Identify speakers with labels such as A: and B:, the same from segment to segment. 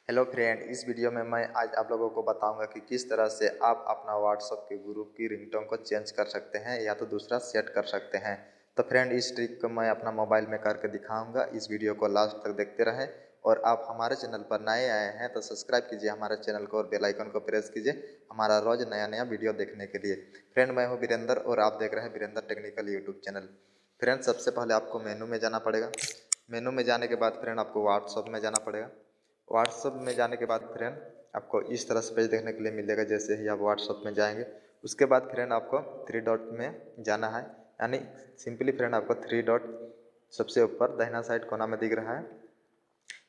A: Hello friend, इस video में मैं आज आप लोगों को बताऊंगा कि किस तरह से आप अपना व्हाट्सएप के ग्रुप की रिंगटोन को चेंज कर सकते हैं या तो दूसरा सेट कर सकते हैं। तो फ्रेंड, इस ट्रिक को मैं अपना मोबाइल में करके दिखाऊंगा। इस वीडियो को लास्ट तक देखते रहें और आप हमारे चैनल पर नए आए हैं तो सब्सक्राइब कीजिए हमारे चैनल को और बेल आइकन को प्रेस कीजिए हमारा रोज़ नया नया वीडियो देखने के लिए। फ्रेंड, मैं हूँ वीरेंद्र और आप देख रहे हैं Virendra technical YouTube channel. Friend, सबसे पहले आपको मेनू में जाना पड़ेगा। मेनू में जाने के बाद फ्रेंड आपको व्हाट्सएप में जाना पड़ेगा। व्हाट्सएप में जाने के बाद फ्रेंड आपको इस तरह से पेज देखने के लिए मिलेगा। जैसे ही आप व्हाट्सएप में जाएंगे उसके बाद फ्रेंड आपको थ्री डॉट में जाना है, यानी सिंपली फ्रेंड आपको थ्री डॉट सबसे ऊपर दाहिना साइड कोना में दिख रहा है,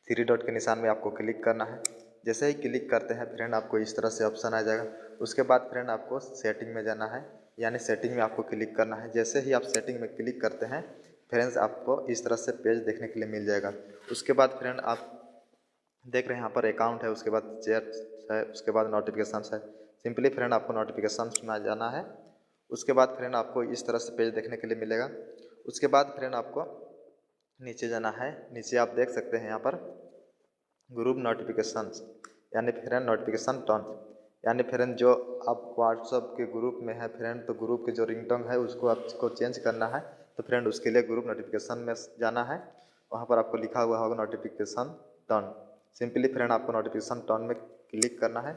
A: थ्री डॉट के निशान में आपको क्लिक करना है। जैसे ही क्लिक करते हैं फ्रेंड आपको इस तरह से ऑप्शन आ जाएगा। उसके बाद फ्रेंड आपको सेटिंग में जाना है, यानी सेटिंग में आपको क्लिक करना है। जैसे ही आप सेटिंग में क्लिक करते हैं फ्रेंड्स आपको इस तरह से पेज देखने के लिए मिल जाएगा। उसके बाद फ्रेंड आप देख रहे हैं यहाँ पर अकाउंट है, उसके बाद चैट है, उसके बाद नोटिफिकेशन है। सिंपली फ्रेंड आपको नोटिफिकेशन में जाना है। उसके बाद फ्रेंड आपको इस तरह से पेज देखने के लिए मिलेगा। उसके बाद फ्रेंड आपको नीचे जाना है। नीचे आप देख सकते हैं यहाँ पर ग्रुप नोटिफिकेशन, यानी फ्रेंड नोटिफिकेशन टर्न, यानी फ्रेंड जो आप व्हाट्सएप के ग्रुप में है फ्रेंड, तो ग्रुप की जो रिंगटोन है उसको आपको चेंज करना है। तो फ्रेंड उसके लिए ग्रुप नोटिफिकेशन में जाना है। वहाँ पर आपको लिखा हुआ होगा नोटिफिकेशन टर्न। सिंपली फ्रेंड आपको नोटिफिकेशन टर्न में क्लिक करना है।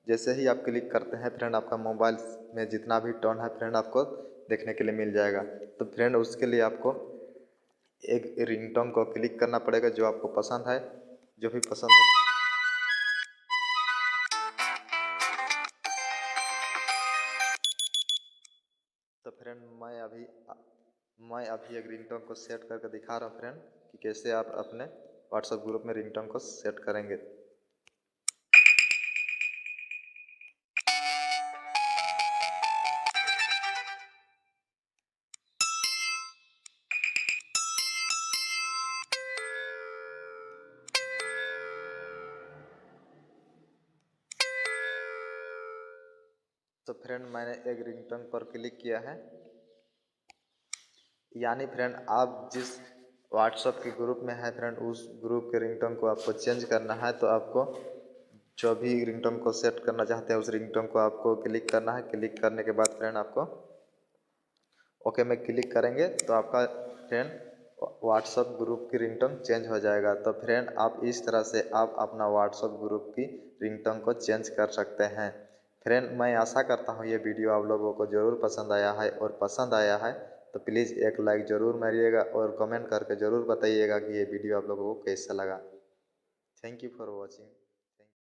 A: जैसे ही आप क्लिक करते हैं फ्रेंड आपका मोबाइल में जितना भी टर्न है फ्रेंड आपको देखने के लिए मिल जाएगा। तो फ्रेंड उसके लिए आपको एक रिंगटोन को क्लिक करना पड़ेगा जो आपको पसंद है, जो भी पसंद है। तो फ्रेंड मैं अभी एक रिंगटोन को सेट करके दिखा रहा हूँ फ्रेंड कि कैसे आप अपने व्हाट्सएप ग्रुप में रिंगटोन को सेट करेंगे। तो फ्रेंड मैंने एक रिंगटोन पर क्लिक किया है, यानी फ्रेंड आप जिस व्हाट्सएप के ग्रुप में है फ्रेंड उस ग्रुप के रिंगटोन को आपको चेंज करना है। तो आपको जो भी रिंगटोन को सेट करना चाहते हैं उस रिंगटोन को आपको क्लिक करना है। क्लिक करने के बाद फ्रेंड आपको ओके में क्लिक करेंगे तो आपका फ्रेंड व्हाट्सएप ग्रुप की रिंगटोन चेंज हो जाएगा। तो फ्रेंड आप इस तरह से आप अपना व्हाट्सएप ग्रुप की रिंगटोन को चेंज कर सकते हैं। फ्रेंड मैं आशा करता हूँ ये वीडियो आप लोगों को ज़रूर पसंद आया है, और पसंद आया है तो प्लीज़ एक लाइक ज़रूर मारिएगा और कमेंट करके ज़रूर बताइएगा कि ये वीडियो आप लोगों को कैसा लगा। Thank you for watching.